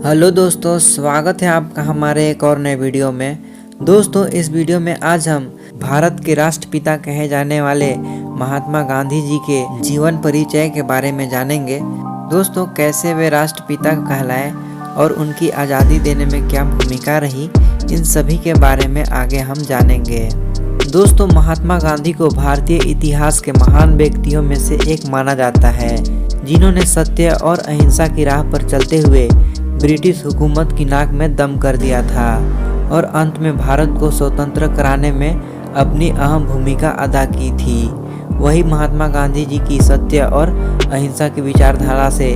Hello दोस्तों, स्वागत है आपका हमारे एक और नए वीडियो में। दोस्तों, इस वीडियो में आज हम भारत के राष्ट्रपिता कहे जाने वाले महात्मा गांधी जी के जीवन परिचय के बारे में जानेंगे। दोस्तों, कैसे वे राष्ट्रपिता कहलाए और उनकी आज़ादी देने में क्या भूमिका रही, इन सभी के बारे में आगे हम जानेंगे। दोस्तों, महात्मा गांधी को भारतीय इतिहास के महान व्यक्तियों में से एक माना जाता है, जिन्होंने सत्य और अहिंसा की राह पर चलते हुए ब्रिटिश हुकूमत की नाक में दम कर दिया था और अंत में भारत को स्वतंत्र कराने में अपनी अहम भूमिका अदा की थी। वही महात्मा गांधी जी की सत्य और अहिंसा की विचारधारा से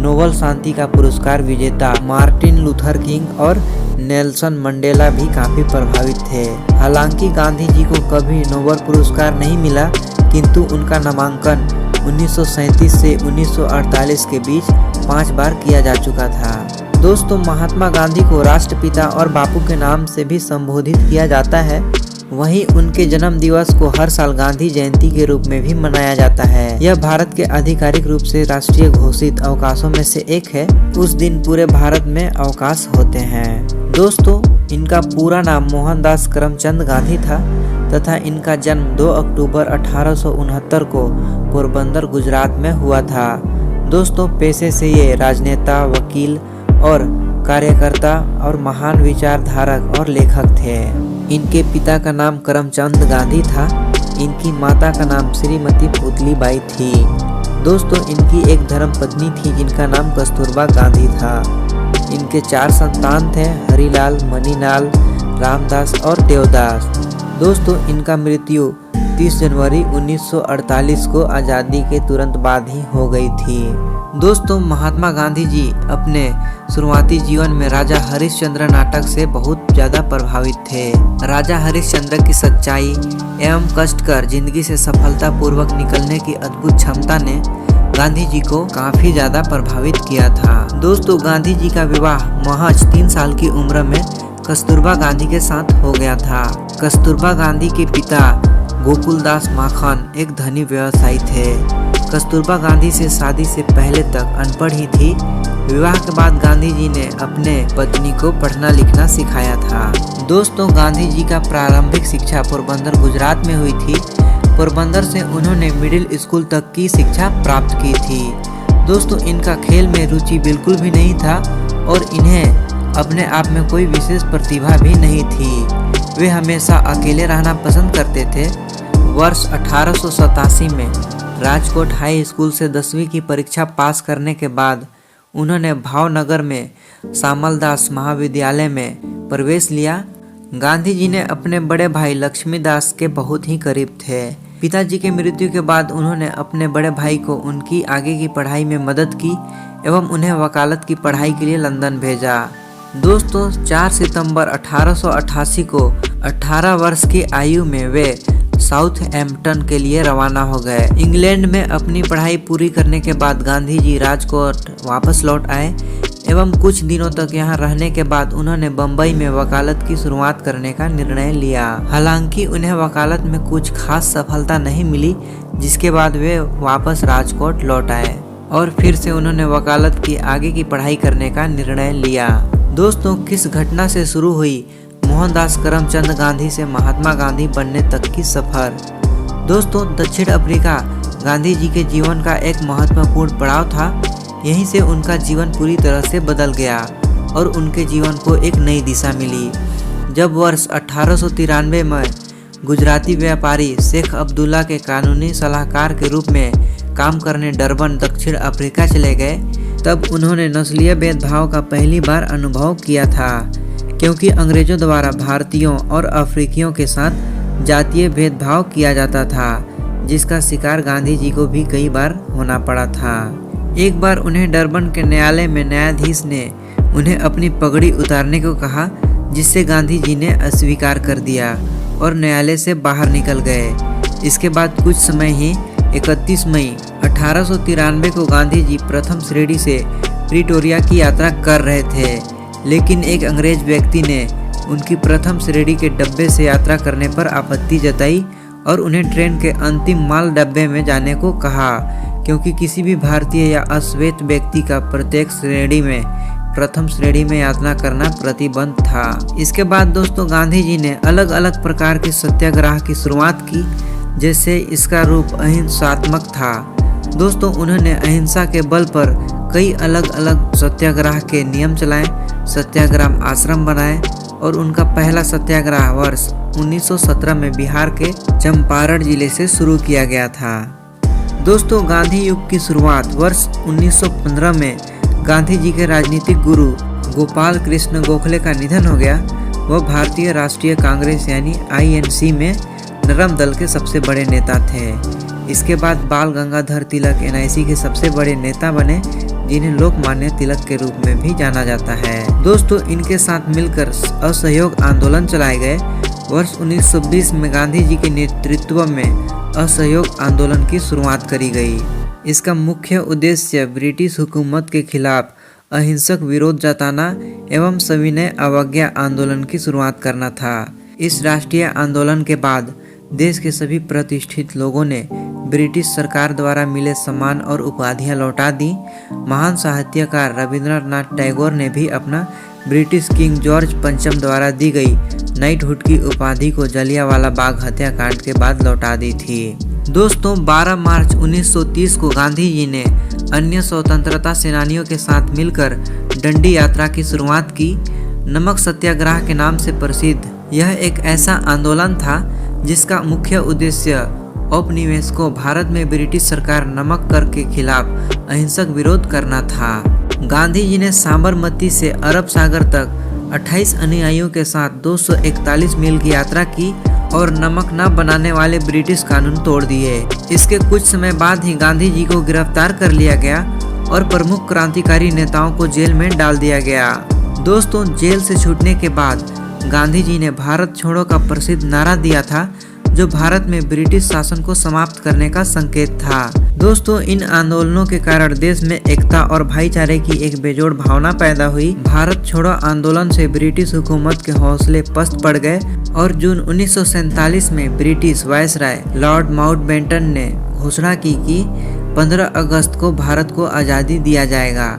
नोबेल शांति का पुरस्कार विजेता मार्टिन लूथर किंग और नेल्सन मंडेला भी काफी प्रभावित थे। हालांकि गांधी जी को कभी नोबेल पुरस्कार नहीं मिला, किंतु उनका नामांकन 1937 से 1948 के बीच 5 बार किया जा चुका था। दोस्तों, महात्मा गांधी को राष्ट्रपिता और बापू के नाम से भी संबोधित किया जाता है। वहीं उनके जन्म दिवस को हर साल गांधी जयंती के रूप में भी मनाया जाता है। यह भारत के आधिकारिक रूप से राष्ट्रीय घोषित अवकाशों में से एक है। उस दिन पूरे भारत में अवकाश होते हैं। दोस्तों, इनका पूरा नाम मोहनदास करमचंद गांधी था तथा इनका जन्म 2 अक्टूबर 1869 को पोरबंदर, गुजरात में हुआ था। दोस्तों, पेशे से ये राजनेता, वकील और कार्यकर्ता और महान विचारधारक और लेखक थे। इनके पिता का नाम करमचंद गांधी था। इनकी माता का नाम श्रीमती पुतलीबाई थी। दोस्तों, इनकी एक धर्मपत्नी थी जिनका नाम कस्तूरबा गांधी था। इनके 4 संतान थे, हरिलाल, मणिलाल, रामदास और देवदास। दोस्तों, इनका मृत्यु 30 जनवरी 1948 को आज़ादी के तुरंत बाद ही हो गई थी। दोस्तों, महात्मा गांधी जी अपने शुरुआती जीवन में राजा हरिश्चंद्र नाटक से बहुत ज़्यादा प्रभावित थे। राजा हरिश्चंद्र की सच्चाई एवं कष्टकर जिंदगी से सफलतापूर्वक निकलने की अद्भुत क्षमता ने गांधी जी को काफ़ी ज़्यादा प्रभावित किया था। दोस्तों, गांधी जी का विवाह महज 3 साल की उम्र में कस्तूरबा गांधी के साथ हो गया था। कस्तूरबा गांधी के पिता गोकुलदास माखन एक धनी व्यवसायी थे। कस्तूरबा गांधी से शादी से पहले तक अनपढ़ ही थी। विवाह के बाद गांधी जी ने अपने पत्नी को पढ़ना लिखना सिखाया था। दोस्तों, गांधी जी का प्रारंभिक शिक्षा पोरबंदर, गुजरात में हुई थी। पोरबंदर से उन्होंने मिडिल स्कूल तक की शिक्षा प्राप्त की थी। दोस्तों, इनका खेल में रुचि बिल्कुल भी नहीं था और इन्हें अपने आप में कोई विशेष प्रतिभा भी नहीं थी। वे हमेशा अकेले रहना पसंद करते थे। वर्ष 1887 में राजकोट हाई स्कूल से 10वीं की परीक्षा पास करने के बाद उन्होंने भावनगर में सामलदास महाविद्यालय में प्रवेश लिया। गांधी जी ने अपने बड़े भाई लक्ष्मीदास के बहुत ही करीब थे। पिताजी की मृत्यु के बाद उन्होंने अपने बड़े भाई को उनकी आगे की पढ़ाई में मदद की एवं उन्हें वकालत की पढ़ाई के लिए लंदन भेजा। दोस्तों, 4 सितंबर 1888 को 18 वर्ष की आयु में वे साउथहैम्पटन के लिए रवाना हो गए। इंग्लैंड में अपनी पढ़ाई पूरी करने के बाद गांधी जी राजकोट वापस लौट आए एवं कुछ दिनों तक यहाँ रहने के बाद उन्होंने बम्बई में वकालत की शुरुआत करने का निर्णय लिया। हालांकि उन्हें वकालत में कुछ खास सफलता नहीं मिली, जिसके बाद वे वापस राजकोट लौट आए और फिर से उन्होंने वकालत की आगे की पढ़ाई करने का निर्णय लिया। दोस्तों, किस घटना से शुरू हुई मोहनदास करमचंद गांधी से महात्मा गांधी बनने तक की सफर। दोस्तों, दक्षिण अफ्रीका गांधी जी के जीवन का एक महत्वपूर्ण पड़ाव था। यहीं से उनका जीवन पूरी तरह से बदल गया और उनके जीवन को एक नई दिशा मिली। जब वर्ष 1893 में गुजराती व्यापारी शेख अब्दुल्ला के कानूनी सलाहकार के रूप में काम करने डरबन, दक्षिण अफ्रीका चले गए, तब उन्होंने नस्लीय भेदभाव का पहली बार अनुभव किया था, क्योंकि अंग्रेजों द्वारा भारतीयों और अफ्रीकियों के साथ जातीय भेदभाव किया जाता था, जिसका शिकार गांधी जी को भी कई बार होना पड़ा था। एक बार उन्हें डरबन के न्यायालय में न्यायाधीश ने उन्हें अपनी पगड़ी उतारने को कहा, जिससे गांधी जी ने अस्वीकार कर दिया और न्यायालय से बाहर निकल गए। इसके बाद कुछ समय ही 31 मई 1893 को गांधी जी प्रथम श्रेणी से प्रिटोरिया की यात्रा कर रहे थे, लेकिन एक अंग्रेज व्यक्ति ने उनकी प्रथम श्रेणी के डब्बे से यात्रा करने पर आपत्ति जताई और उन्हें ट्रेन के अंतिम माल डब्बे में जाने को कहा, क्योंकि किसी भी भारतीय या अश्वेत व्यक्ति का प्रत्येक श्रेणी में प्रथम श्रेणी में यात्रा करना प्रतिबंध था। इसके बाद दोस्तों गांधी जी ने अलग अलग प्रकार के सत्याग्रह की शुरुआत की, जैसे इसका रूप अहिंसात्मक था। दोस्तों उन्होंने अहिंसा के बल पर कई अलग अलग सत्याग्रह के नियम चलाए, सत्याग्रह आश्रम बनाए और उनका पहला सत्याग्रह वर्ष 1917 में बिहार के चंपारण जिले से शुरू किया गया था। दोस्तों गांधी युग की शुरुआत वर्ष 1915 में गांधी जी के राजनीतिक गुरु गोपाल कृष्ण गोखले का निधन हो गया। वह भारतीय राष्ट्रीय कांग्रेस यानी INC में नरम दल के सबसे बड़े नेता थे। इसके बाद बाल गंगाधर तिलक NIC के सबसे बड़े नेता बने, जिन्हें लोकमान्य तिलक के रूप में भी जाना जाता है। दोस्तों इनके साथ मिलकर असहयोग आंदोलन चलाए गए। वर्ष 1920 में गांधी जी के नेतृत्व में असहयोग आंदोलन की शुरुआत करी गई। इसका मुख्य उद्देश्य ब्रिटिश हुकूमत के खिलाफ अहिंसक विरोध जताना एवं सविनय अवज्ञा आंदोलन की शुरुआत करना था। इस राष्ट्रीय आंदोलन के बाद देश के सभी प्रतिष्ठित लोगों ने ब्रिटिश सरकार द्वारा मिले सम्मान और उपाधियां लौटा दी। महान साहित्यकार रविंद्रनाथ टैगोर ने भी अपना ब्रिटिश किंग जॉर्ज पंचम द्वारा दी गई नाइटहुड की उपाधि को जलियांवाला बाग हत्याकांड के बाद लौटा दी थी। दोस्तों 12 मार्च 1930 को गांधी जी ने अन्य स्वतंत्रता सेनानियों के साथ मिलकर डंडी यात्रा की शुरुआत की। नमक सत्याग्रह के नाम से प्रसिद्ध यह एक ऐसा आंदोलन था जिसका मुख्य उद्देश्य औपनिवेशकों भारत में ब्रिटिश सरकार नमक कर के खिलाफ अहिंसक विरोध करना था। गांधी जी ने साबरमती से अरब सागर तक 28 अनुयायियों के साथ 241 मील की यात्रा की और नमक न बनाने वाले ब्रिटिश कानून तोड़ दिए। इसके कुछ समय बाद ही गांधी जी को गिरफ्तार कर लिया गया और प्रमुख क्रांतिकारी नेताओं को जेल में डाल दिया गया। दोस्तों जेल से छूटने के बाद गांधी जी ने भारत छोड़ो का प्रसिद्ध नारा दिया था, जो भारत में ब्रिटिश शासन को समाप्त करने का संकेत था। दोस्तों इन आंदोलनों के कारण देश में एकता और भाईचारे की एक बेजोड़ भावना पैदा हुई। भारत छोड़ो आंदोलन से ब्रिटिश हुकूमत के हौसले पस्त पड़ गए और जून 1947 में ब्रिटिश वायसराय लॉर्ड माउंटबेटन ने घोषणा की कि 15 अगस्त को भारत को आज़ादी दिया जाएगा।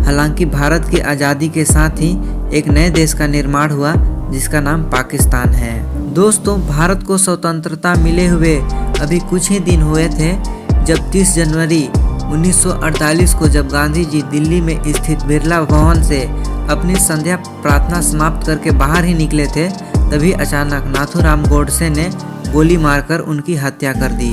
हालांकि भारत की आज़ादी के साथ ही एक नए देश का निर्माण हुआ जिसका नाम पाकिस्तान है। दोस्तों भारत को स्वतंत्रता मिले हुए अभी कुछ ही दिन हुए थे जब 30 जनवरी 1948 को जब गांधी जी दिल्ली में स्थित बिरला भवन से अपनी संध्या प्रार्थना समाप्त करके बाहर ही निकले थे, तभी अचानक नाथूराम गोडसे ने गोली मारकर उनकी हत्या कर दी।